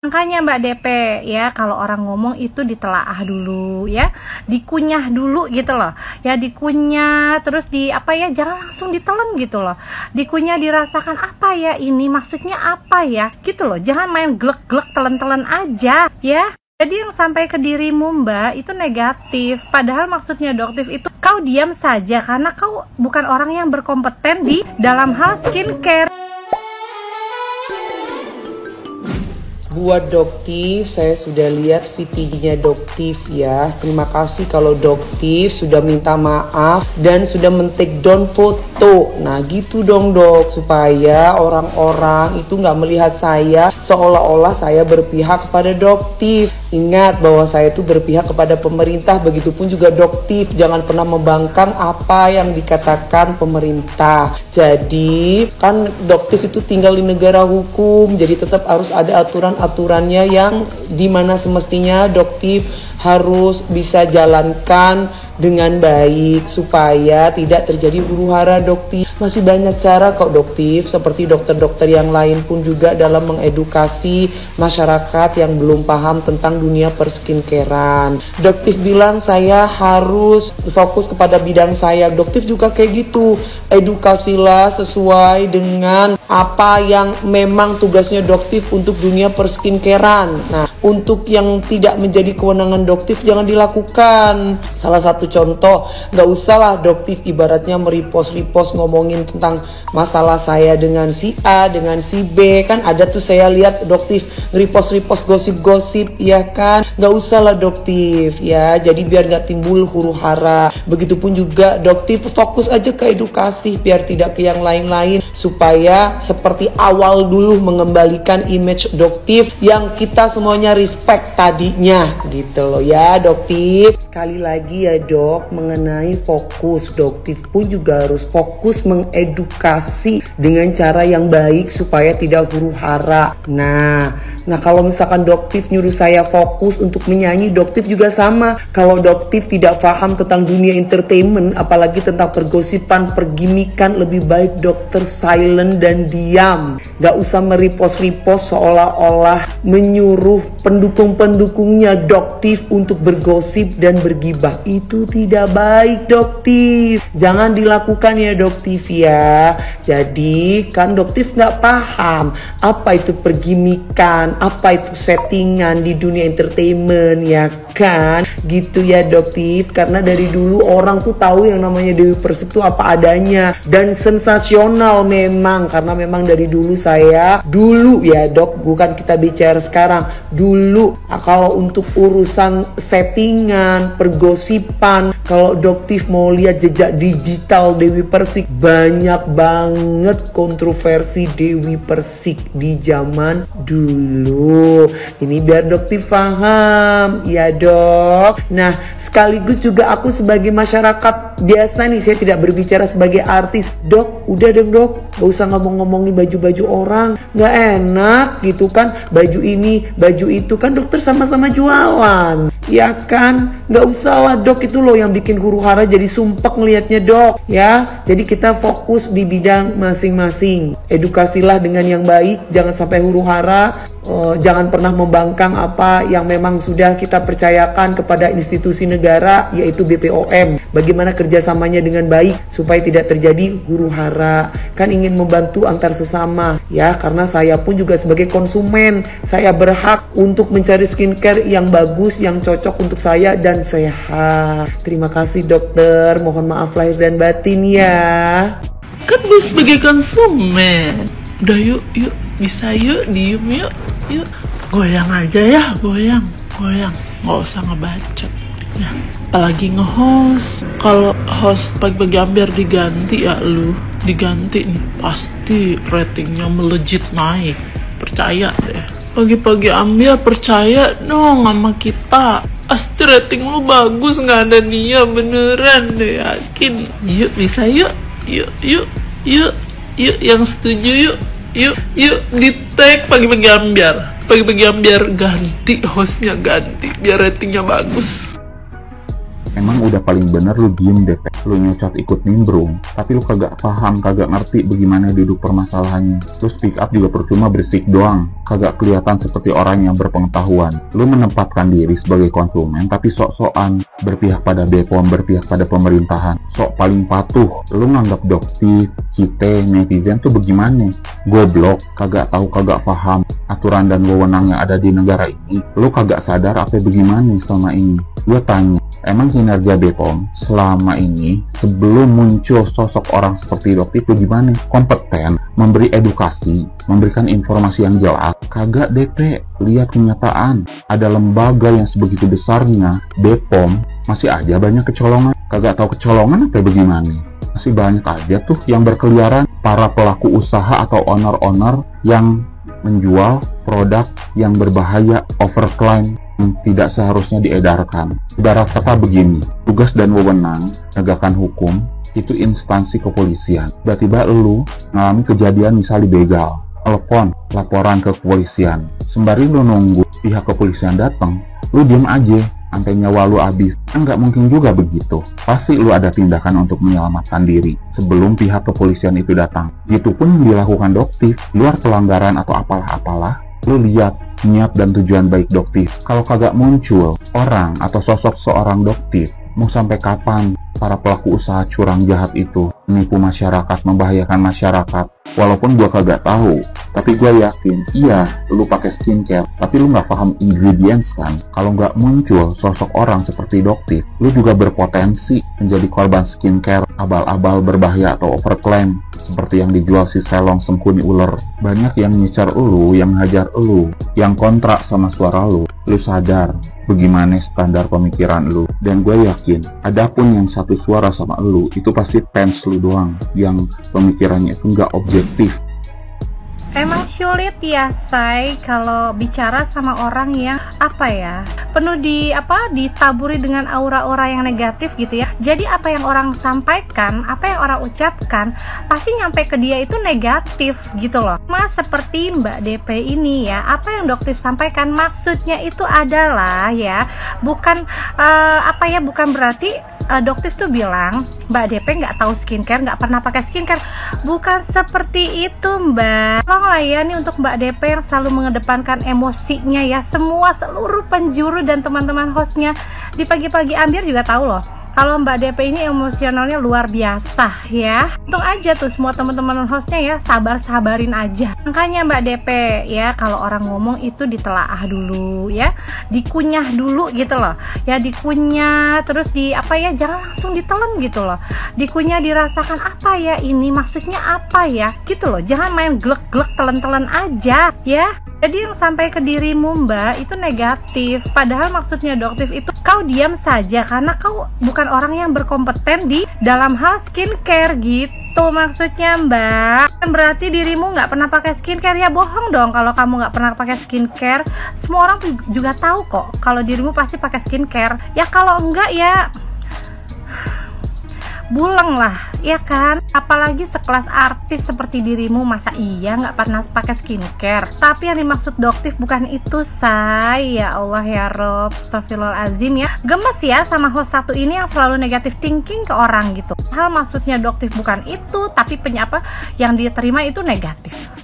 Makanya Mbak DP ya, kalau orang ngomong itu ditelaah dulu ya, dikunyah dulu gitu loh ya, dikunyah terus jangan langsung ditelan gitu loh, dikunyah, dirasakan apa ya ini maksudnya apa ya gitu loh, jangan main glek-glek telan-telan aja ya. Jadi yang sampai ke dirimu Mbak itu negatif, padahal maksudnya doktif itu kau diam saja karena kau bukan orang yang berkompeten di dalam hal skincare. Buat Doktif, saya sudah lihat VT-nya Doktif ya. Terima kasih kalau Doktif sudah minta maaf dan sudah men-take down foto. Nah gitu dong Dok, supaya orang-orang itu nggak melihat saya seolah-olah saya berpihak kepada Doktif. Ingat bahwa saya itu berpihak kepada pemerintah, begitupun juga Doktif. Jangan pernah membangkang apa yang dikatakan pemerintah. Jadi kan Doktif itu tinggal di negara hukum, jadi tetap harus ada aturannya yang dimana semestinya Doktif harus bisa jalankan dengan baik supaya tidak terjadi huru-hara Doktif. Masih banyak cara kok Doktif, seperti dokter-dokter yang lain pun juga dalam mengedukasi masyarakat yang belum paham tentang dunia perskincarean. Doktif bilang saya harus fokus kepada bidang saya. Doktif juga kayak gitu, edukasilah sesuai dengan apa yang memang tugasnya Doktif untuk dunia perskincarean. Nah, untuk yang tidak menjadi kewenangan Doktif jangan dilakukan. Salah satu contoh, nggak usah lah Doktif ibaratnya merepost ngomongin tentang masalah saya dengan si A, dengan si B. Kan ada tuh saya lihat Doktif repost gosip-gosip ya kan. Nggak usah lah Doktif ya, jadi biar nggak timbul huru-hara. Begitupun juga Doktif fokus aja ke edukasi biar tidak ke yang lain-lain, supaya seperti awal dulu mengembalikan image Doktif yang kita semuanya respect tadinya gitu loh ya Doktif. Sekali lagi ya Dok, mengenai fokus, Doktif pun juga harus fokus mengedukasi dengan cara yang baik supaya tidak huru-hara. Nah kalau misalkan Doktif nyuruh saya fokus untuk menyanyi, Doktif juga sama. Kalau Doktif tidak paham tentang dunia entertainment, apalagi tentang pergosipan, pergimikan, lebih baik dokter silent dan diam. Gak usah merepost seolah-olah menyuruh pendukung-pendukungnya Doktif untuk bergosip dan bergibah. Itu tidak baik Doktif, jangan dilakukan ya Doktif ya. Jadi kan Doktif nggak paham apa itu pergimikan, apa itu settingan di dunia entertainment ya kan, gitu ya Doktif. Karena dari dulu orang tuh tahu yang namanya Dewi Persik tuh apa adanya dan sensasional memang, karena memang dari dulu ya Dok, bukan kita bicara sekarang, dulu kalau untuk urusan settingan, pergosipan, kalau Doktif mau lihat jejak digital Dewi Persik, banyak banget kontroversi Dewi Persik di zaman dulu. Ini biar Doktif paham ya Dok. Nah sekaligus juga aku sebagai masyarakat biasa nih, saya tidak berbicara sebagai artis. Dok, udah dong Dok, gak usah ngomongin baju-baju orang, gak enak gitu kan, baju ini, baju itu, kan dokter sama-sama jualan ya kan. Gak usah lah Dok, itu loh yang bikin huru-hara jadi sumpek ngelihatnya Dok ya. Jadi kita fokus di bidang masing-masing, edukasilah dengan yang baik, jangan sampai huru-hara. Jangan pernah membangkang apa yang memang sudah kita percayakan kepada institusi negara, yaitu BPOM. Bagaimana kerjasamanya dengan baik supaya tidak terjadi huru-hara. Kan ingin membantu antar sesama ya, karena saya pun juga sebagai konsumen, saya berhak untuk mencari skincare yang bagus, yang cocok untuk saya dan sehat. Terima kasih dokter, mohon maaf lahir dan batin ya. Kan gue sebagai konsumen. Udah yuk, bisa yuk, diem yuk. Goyang aja ya, goyang. Nggak usah ngebacot ya. Apalagi nge-host. Kalau host pagi-pagi ambiar diganti ya lu, diganti nih, pasti ratingnya melejit naik. Percaya deh. Pagi-pagi ambiar percaya dong sama kita. Pasti rating lu bagus, nggak ada dia, beneran deh, yakin. Yuk, bisa yuk. Yuk, yang setuju yuk di tag pagi-pagi ambiar ganti hostnya, ganti biar ratingnya bagus. Emang udah paling bener lu diem deh, lu nyocot ikut nimbrung, tapi lu kagak paham, kagak ngerti bagaimana duduk permasalahannya. Lu speak up juga percuma berisik doang, kagak kelihatan seperti orang yang berpengetahuan. Lu menempatkan diri sebagai konsumen, tapi sok-sokan berpihak pada BPOM, berpihak pada pemerintahan, sok paling patuh. Lu nganggap doktif, kita, netizen tuh bagaimana? Goblok, kagak tahu, kagak paham aturan dan wewenang yang ada di negara ini. Lu kagak sadar apa bagaimana selama ini. Gue tanya, emang kinerja BPOM selama ini sebelum muncul sosok orang seperti dokter itu gimana? Kompeten, memberi edukasi, memberikan informasi yang jelas? Kagak DP, lihat kenyataan. Ada lembaga yang sebegitu besarnya, BPOM, masih aja banyak kecolongan. Kagak tahu kecolongan apa bagaimana? Masih banyak aja tuh yang berkeliaran, para pelaku usaha atau owner-owner yang menjual produk yang berbahaya, overclaim, tidak seharusnya diedarkan. Ibarat kata begini, tugas dan wewenang penegakan hukum itu instansi kepolisian. Tiba-tiba lu ngalami kejadian misal dibegal, telepon laporan ke kepolisian. Sembari lu nunggu pihak kepolisian datang, lu diem aja sampai nyawa lu habis. Nggak mungkin juga begitu. Pasti lu ada tindakan untuk menyelamatkan diri sebelum pihak kepolisian itu datang. Itu pun yang dilakukan doktif, luar pelanggaran atau apalah-apalah. Lu lihat niat dan tujuan baik doktif. Kalau kagak muncul orang atau sosok seorang doktif, mau sampai kapan para pelaku usaha curang jahat itu menipu masyarakat, membahayakan masyarakat? Walaupun gua kagak tahu, tapi gue yakin, iya, lu pakai skincare, tapi lu nggak paham ingredients kan? Kalau nggak muncul sosok orang seperti doktif, lu juga berpotensi menjadi korban skincare abal-abal berbahaya atau overclaim, seperti yang dijual si Selong Sengkuni Uler. Banyak yang nyicar lu, yang hajar lu, yang kontrak sama suara lu. Lu sadar bagaimana standar pemikiran lu, dan gue yakin, adapun yang satu suara sama lu, itu pasti fans lu doang, yang pemikirannya itu nggak objektif. Emang sulit ya, Say, kalau bicara sama orang yang penuh ditaburi dengan aura-aura yang negatif gitu ya. Jadi apa yang orang sampaikan, apa yang orang ucapkan, pasti nyampe ke dia itu negatif gitu loh. Mas, seperti Mbak DP ini ya, apa yang dokter sampaikan maksudnya itu adalah ya, bukan bukan berarti dokter tuh bilang Mbak DP nggak tahu skincare, nggak pernah pakai skincare. Bukan seperti itu, Mbak. Tolonglah ya nih untuk Mbak DP yang selalu mengedepankan emosinya ya. Seluruh penjuru dan teman-teman hostnya di pagi-pagi Ambiar juga tahu loh, kalau Mbak DP ini emosionalnya luar biasa ya. Untung aja tuh semua teman-teman hostnya ya sabarin aja. Makanya Mbak DP ya, kalau orang ngomong itu ditelaah dulu ya, dikunyah dulu gitu loh ya, dikunyah terus jangan langsung ditelan gitu loh, dikunyah, dirasakan apa ya ini maksudnya apa ya gitu loh, jangan main glek-glek telan-telan aja ya. Jadi yang sampai ke dirimu Mbak itu negatif, padahal maksudnya doktif itu kau diam saja karena kau bukan orang yang berkompeten di dalam hal skincare gitu maksudnya Mbak. Kan berarti dirimu nggak pernah pakai skincare ya, bohong dong kalau kamu nggak pernah pakai skincare. Semua orang juga tahu kok kalau dirimu pasti pakai skincare ya, kalau enggak ya buleng lah ya kan. Apalagi sekelas artis seperti dirimu, masa iya nggak pernah pakai skincare? Tapi yang dimaksud doktif bukan itu, Say. Ya Allah ya Rob, astagfirullahaladzim ya. Gemes ya sama host satu ini yang selalu negatif thinking ke orang gitu. Hal maksudnya doktif bukan itu, tapi yang diterima itu negatif.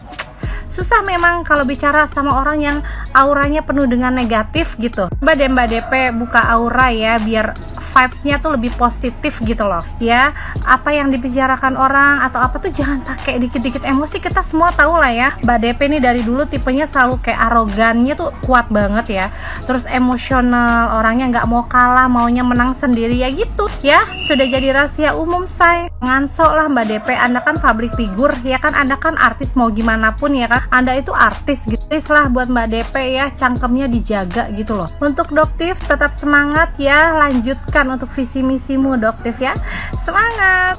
Susah memang kalau bicara sama orang yang auranya penuh dengan negatif gitu. Mbak DP buka aura ya, biar vibes-nya tuh lebih positif gitu loh ya. Apa yang dibicarakan orang atau apa tuh jangan pakai dikit-dikit emosi. Kita semua tahu lah ya, Mbak DP ini dari dulu tipenya selalu kayak arogannya tuh kuat banget ya. Terus emosional, orangnya nggak mau kalah, maunya menang sendiri ya gitu ya. Sudah jadi rahasia umum, Say. Ngansok lah Mbak DP, Anda kan public figure ya kan, Anda kan artis mau gimana pun ya kan, Anda itu artis gitu. Please lah buat Mbak DP ya, cangkemnya dijaga gitu loh. Untuk doktif tetap semangat ya, lanjutkan untuk visi misimu doktif ya, semangat.